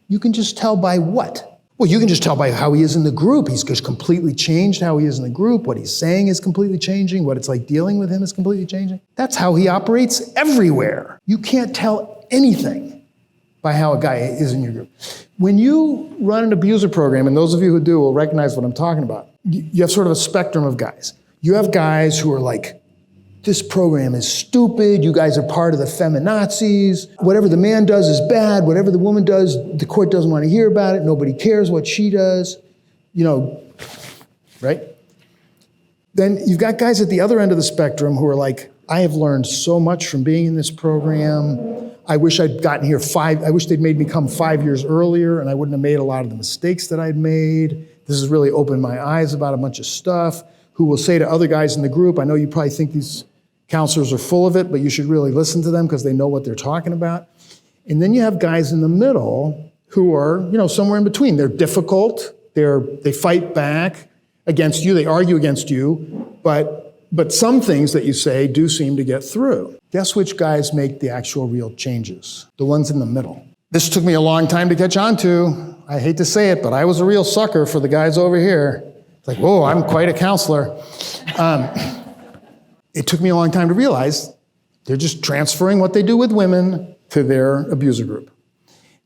You can just tell by what? Well, you can just tell by how he is in the group. He's just completely changed how he is in the group. What he's saying is completely changing. What it's like dealing with him is completely changing. That's how he operates everywhere. You can't tell anything by how a guy is in your group. When you run an abuser program, and those of you who do will recognize what I'm talking about, you have sort of a spectrum of guys. You have guys who are like, this program is stupid, you guys are part of the feminazis, whatever the man does is bad, whatever the woman does, the court doesn't want to hear about it, nobody cares what she does, right? Then you've got guys at the other end of the spectrum who are like, I have learned so much from being in this program. I wish I'd gotten here I wish they'd made me come 5 years earlier and I wouldn't have made a lot of the mistakes that I'd made. This has really opened my eyes about a bunch of stuff. Who will say to other guys in the group, I know you probably think these counselors are full of it, but you should really listen to them because they know what they're talking about. And then you have guys in the middle who are, somewhere in between. They're difficult, they fight back against you, they argue against you, but some things that you say do seem to get through. Guess which guys make the actual real changes? The ones in the middle. This took me a long time to catch on to. I hate to say it, but I was a real sucker for the guys over here. It's like, whoa, I'm quite a counselor. It took me a long time to realize they're just transferring what they do with women to their abuser group.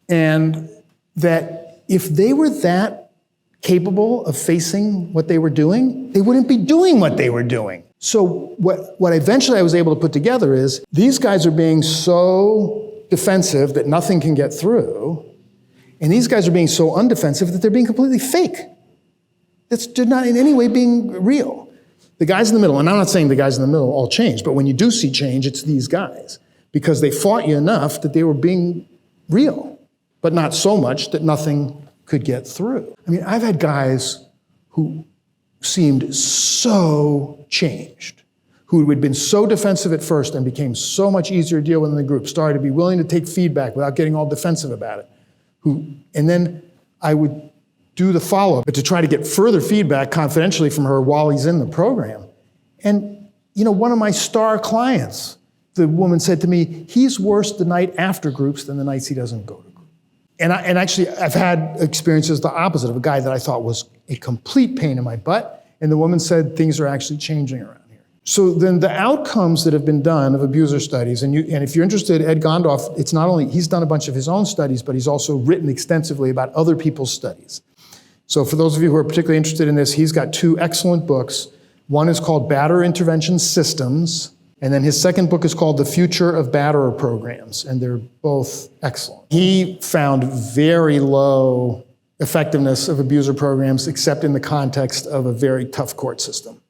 And that if they were that capable of facing what they were doing, they wouldn't be doing what they were doing. So what eventually I was able to put together is, these guys are being so defensive that nothing can get through, and these guys are being so undefensive that they're being completely fake. They're not in any way being real. The guys in the middle, and I'm not saying the guys in the middle all change, but when you do see change, it's these guys. Because they fought you enough that they were being real, but not so much that nothing could get through. I mean, I've had guys who seemed so changed, who had been so defensive at first and became so much easier to deal with in the group, started to be willing to take feedback without getting all defensive about it. And then I would do the follow-up, but to try to get further feedback confidentially from her while he's in the program. And, one of my star clients, the woman said to me, he's worse the night after groups than the nights he doesn't go to groups. And actually, I've had experiences the opposite of a guy that I thought was a complete pain in my butt, and the woman said things are actually changing around here. So then the outcomes that have been done of abuser studies, and if you're interested, Ed Gondorf, it's not only, he's done a bunch of his own studies, but he's also written extensively about other people's studies. So for those of you who are particularly interested in this, he's got 2 excellent books. One is called Batterer Intervention Systems, and then his second book is called The Future of Batterer Programs, and they're both excellent. He found very low effectiveness of abuser programs except in the context of a very tough court system.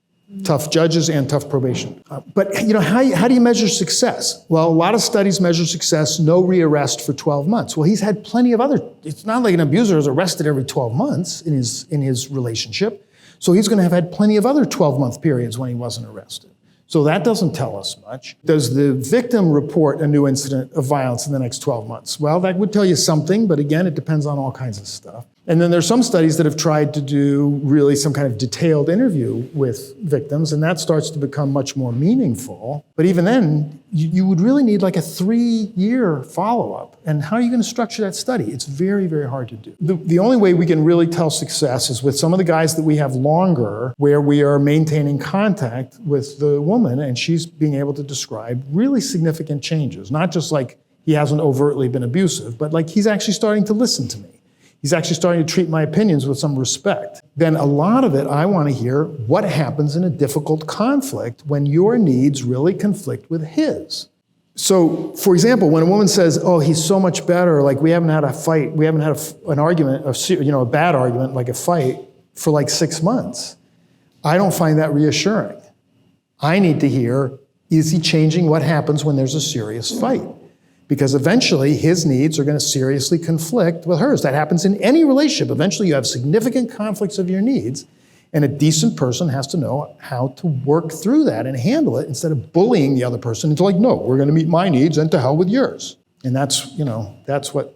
Tough judges and tough probation. But how do you measure success? Well, a lot of studies measure success, no rearrest for 12 months. Well, he's had plenty of it's not like an abuser is arrested every 12 months in his relationship. So he's going to have had plenty of other 12-month periods when he wasn't arrested. So that doesn't tell us much. Does the victim report a new incident of violence in the next 12 months? Well, that would tell you something, but again, it depends on all kinds of stuff. And then there's some studies that have tried to do really some kind of detailed interview with victims, and that starts to become much more meaningful. But even then, you would really need like a 3-year follow-up. And how are you going to structure that study? It's very, very hard to do. The only way we can really tell success is with some of the guys that we have longer, where we are maintaining contact with the woman, and she's being able to describe really significant changes. Not just like he hasn't overtly been abusive, but like he's actually starting to listen to me. He's actually starting to treat my opinions with some respect. Then a lot of it, I want to hear what happens in a difficult conflict when your needs really conflict with his. So, for example, when a woman says, oh, he's so much better, like we haven't had a fight, we haven't had an argument, a bad argument, like a fight, for like 6 months, I don't find that reassuring. I need to hear, is he changing what happens when there's a serious fight? Because eventually his needs are going to seriously conflict with hers. That happens in any relationship. Eventually you have significant conflicts of your needs, and a decent person has to know how to work through that and handle it instead of bullying the other person into like, no, we're going to meet my needs and to hell with yours. And that's what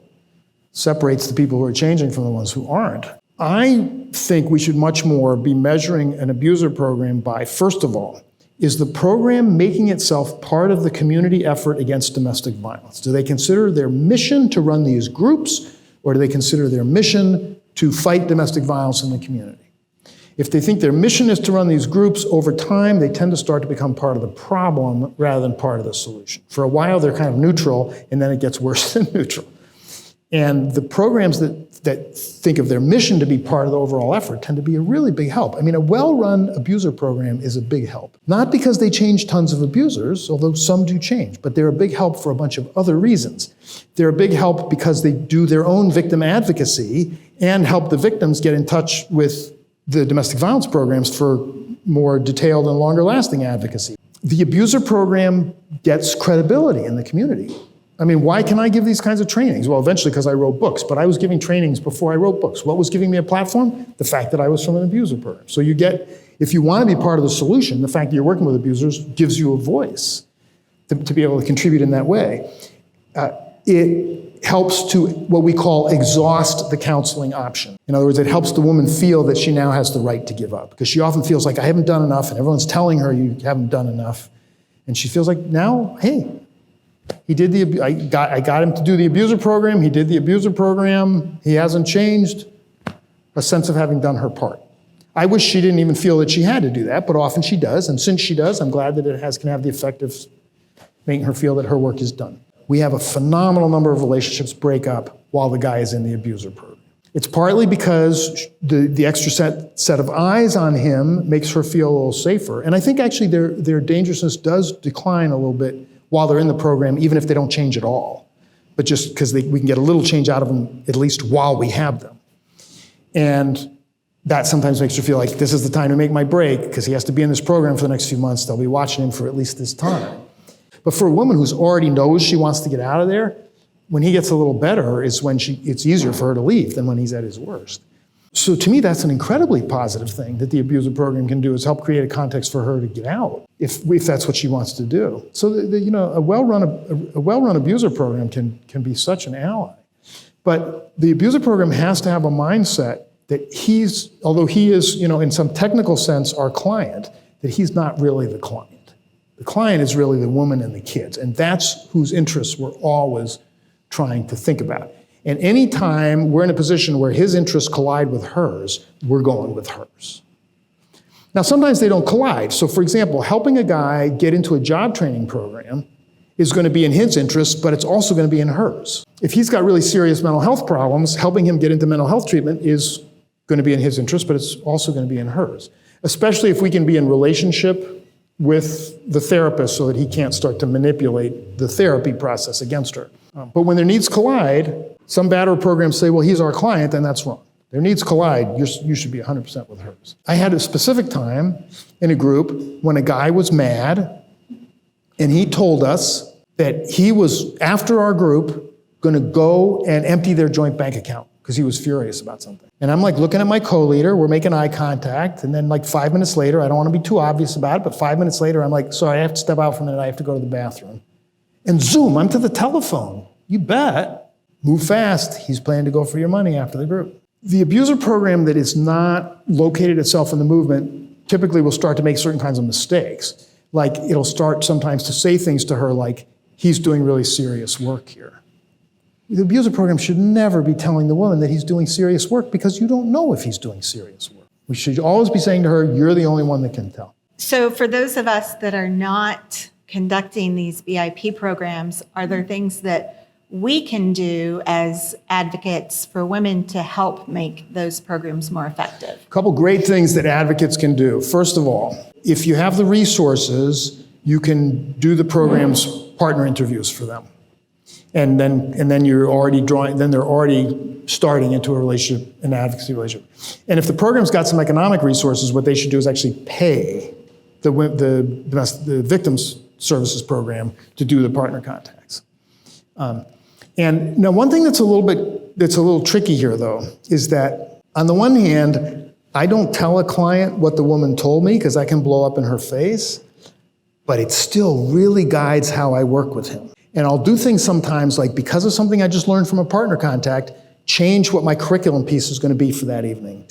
separates the people who are changing from the ones who aren't. I think we should much more be measuring an abuser program by, first of all, is the program making itself part of the community effort against domestic violence? Do they consider their mission to run these groups, or do they consider their mission to fight domestic violence in the community? If they think their mission is to run these groups, over time, they tend to start to become part of the problem rather than part of the solution. For a while, they're kind of neutral, and then it gets worse than neutral. And the programs that think of their mission to be part of the overall effort tend to be a really big help. I mean, a well-run abuser program is a big help. Not because they change tons of abusers, although some do change, but they're a big help for a bunch of other reasons. They're a big help because they do their own victim advocacy and help the victims get in touch with the domestic violence programs for more detailed and longer-lasting advocacy. The abuser program gets credibility in the community. I mean, why can I give these kinds of trainings? Well, eventually because I wrote books, but I was giving trainings before I wrote books. What was giving me a platform? The fact that I was from an abuser program. So if you want to be part of the solution, the fact that you're working with abusers gives you a voice to be able to contribute in that way. It helps to what we call exhaust the counseling option. In other words, it helps the woman feel that she now has the right to give up, because she often feels like I haven't done enough and everyone's telling her you haven't done enough. And she feels like now, hey, I got him to do the abuser program. He did the abuser program. He hasn't changed. A sense of having done her part. I wish she didn't even feel that she had to do that, but often she does. And since she does, I'm glad that it can have the effect of making her feel that her work is done. We have a phenomenal number of relationships break up while the guy is in the abuser program. It's partly because the extra set of eyes on him makes her feel a little safer. And I think actually their dangerousness does decline a little bit while they're in the program, even if they don't change at all. But just because we can get a little change out of them, at least while we have them. And that sometimes makes her feel like this is the time to make my break, because he has to be in this program for the next few months. They'll be watching him for at least this time. But for a woman who's already knows she wants to get out of there, when he gets a little better is when it's easier for her to leave than when he's at his worst. So to me, that's an incredibly positive thing that the abuser program can do, is help create a context for her to get out, if that's what she wants to do. So a well-run abuser program can be such an ally. But the abuser program has to have a mindset that although he is, in some technical sense, our client, that he's not really the client. The client is really the woman and the kids, and that's whose interests we're always trying to think about. And any time we're in a position where his interests collide with hers, we're going with hers. Now, sometimes they don't collide. So, for example, helping a guy get into a job training program is going to be in his interest, but it's also going to be in hers. If he's got really serious mental health problems, helping him get into mental health treatment is going to be in his interest, but it's also going to be in hers. Especially if we can be in relationship with the therapist so that he can't start to manipulate the therapy process against her. But when their needs collide, some Batterer programs say, well, he's our client, and that's wrong. Their needs collide. You should be 100% with hers. I had a specific time in a group when a guy was mad, and he told us that he was, after our group, going to go and empty their joint bank account because he was furious about something. And I'm like looking at my co-leader, we're making eye contact, and then like 5 minutes later, I don't want to be too obvious about it, but 5 minutes later, I'm like, sorry, I have to step out for a minute, I have to go to the bathroom. And zoom, I'm to the telephone. You bet. Move fast. He's planning to go for your money after the group. The abuser program that is not located itself in the movement typically will start to make certain kinds of mistakes. Like it'll start sometimes to say things to her like, he's doing really serious work here. The abuser program should never be telling the woman that he's doing serious work because you don't know if he's doing serious work. We should always be saying to her, you're the only one that can tell. So for those of us that are not conducting these BIP programs, are there things that we can do as advocates for women to help make those programs more effective? A couple great things that advocates can do. First of all, if you have the resources, you can do the program's partner interviews for them. And then you're already they're already starting into a relationship, an advocacy relationship. And if the program's got some economic resources, what they should do is actually pay the victims services program to do the partner contacts. And now one thing that's a little tricky here though, is that on the one hand, I don't tell a client what the woman told me because I can blow up in her face, but it still really guides how I work with him. And I'll do things sometimes like, because of something I just learned from a partner contact, change what my curriculum piece is going to be for that evening.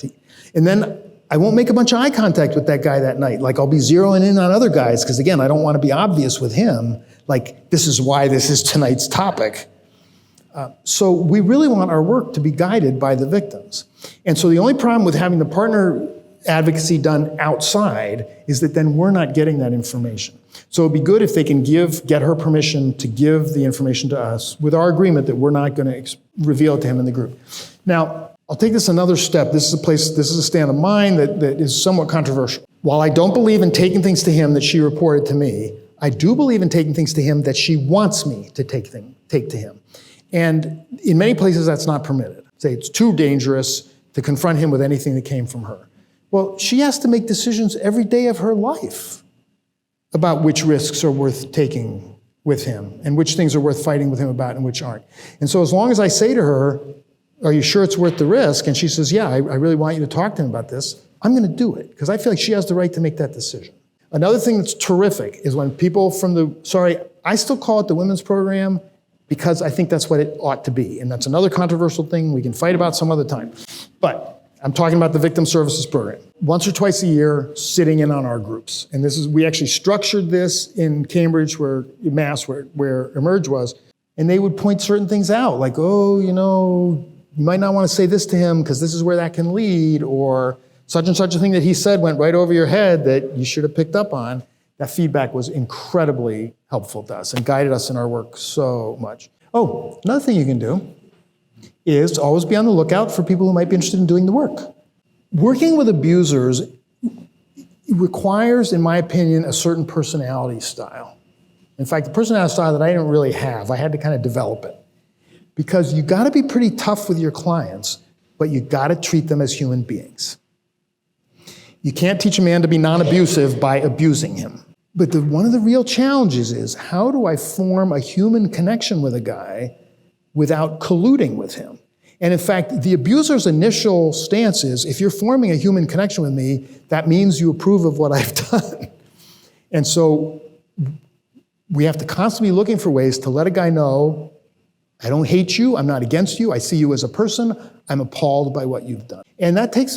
And then I won't make a bunch of eye contact with that guy that night. Like I'll be zeroing in on other guys, because again, I don't want to be obvious with him. Like, this is why this is tonight's topic. So we really want our work to be guided by the victims. And so the only problem with having the partner advocacy done outside is that then we're not getting that information. So it'd be good if they can get her permission to give the information to us with our agreement that we're not going to reveal it to him in the group. Now, I'll take this another step. This is a stand of mine that is somewhat controversial. While I don't believe in taking things to him that she reported to me, I do believe in taking things to him that she wants me to take to him. And in many places, that's not permitted. Say it's too dangerous to confront him with anything that came from her. Well, she has to make decisions every day of her life about which risks are worth taking with him and which things are worth fighting with him about and which aren't. And so as long as I say to her, are you sure it's worth the risk? And she says, yeah, I really want you to talk to him about this. I'm going to do it because I feel like she has the right to make that decision. Another thing that's terrific is when people I still call it the women's program because I think that's what it ought to be. And that's another controversial thing we can fight about some other time. But I'm talking about the victim services program. Once or twice a year, sitting in on our groups. And we actually structured this in Cambridge, Mass, where Emerge was. And they would point certain things out, like, oh, you might not want to say this to him because this is where that can lead, or such and such a thing that he said went right over your head that you should have picked up on. That feedback was incredibly helpful to us and guided us in our work so much. Oh, another thing you can do is always be on the lookout for people who might be interested in doing the work. Working with abusers requires, in my opinion, a certain personality style. In fact, the personality style that I didn't really have, I had to kind of develop it. Because you got to be pretty tough with your clients, but you got to treat them as human beings. You can't teach a man to be non-abusive by abusing him. But one of the real challenges is, how do I form a human connection with a guy without colluding with him? And in fact, the abuser's initial stance is, if you're forming a human connection with me, that means you approve of what I've done. And so we have to constantly be looking for ways to let a guy know, I don't hate you, I'm not against you, I see you as a person, I'm appalled by what you've done. And that takes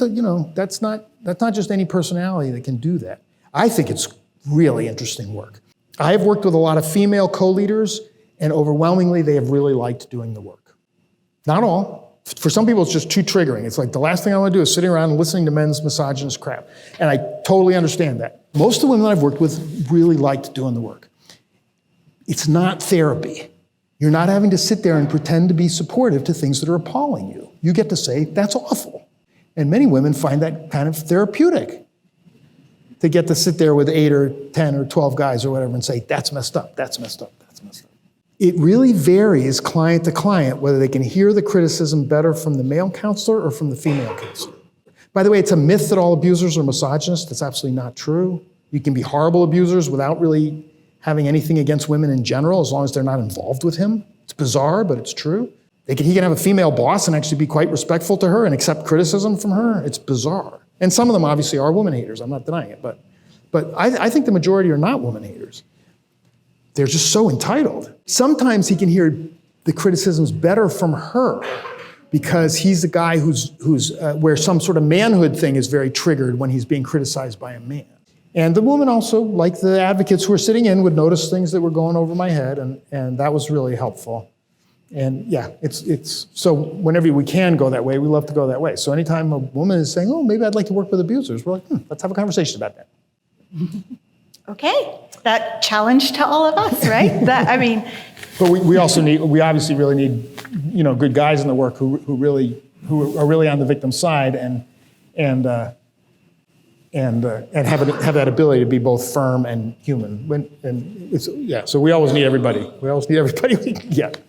that's not just any personality that can do that. I think it's really interesting work. I have worked with a lot of female co-leaders, and overwhelmingly they have really liked doing the work. Not all. For some people it's just too triggering. It's like the last thing I want to do is sitting around and listening to men's misogynist crap. And I totally understand that. Most of the women that I've worked with really liked doing the work. It's not therapy. You're not having to sit there and pretend to be supportive to things that are appalling you. You get to say, that's awful. And many women find that kind of therapeutic. To get to sit there with 8 or 10 or 12 guys or whatever and say, that's messed up, that's messed up, that's messed up. It really varies client to client whether they can hear the criticism better from the male counselor or from the female counselor. By the way, it's a myth that all abusers are misogynists. That's absolutely not true. You can be horrible abusers without really having anything against women in general, as long as they're not involved with him. It's bizarre, but it's true. He can have a female boss and actually be quite respectful to her and accept criticism from her. It's bizarre. And some of them obviously are woman haters. I'm not denying it, but I think the majority are not woman haters. They're just so entitled. Sometimes he can hear the criticisms better from her because he's the guy who's where some sort of manhood thing is very triggered when he's being criticized by a man. And the woman also, like the advocates who were sitting in, would notice things that were going over my head, and that was really helpful. And yeah, it's so whenever we can go that way, we love to go that way. So anytime a woman is saying, oh, maybe I'd like to work with abusers, we're like, let's have a conversation about that. Okay, that challenge to all of us, right? But we obviously really need, good guys in the work who are really on the victim's side and have that ability to be both firm and human. So we always need everybody. We always need everybody we can get.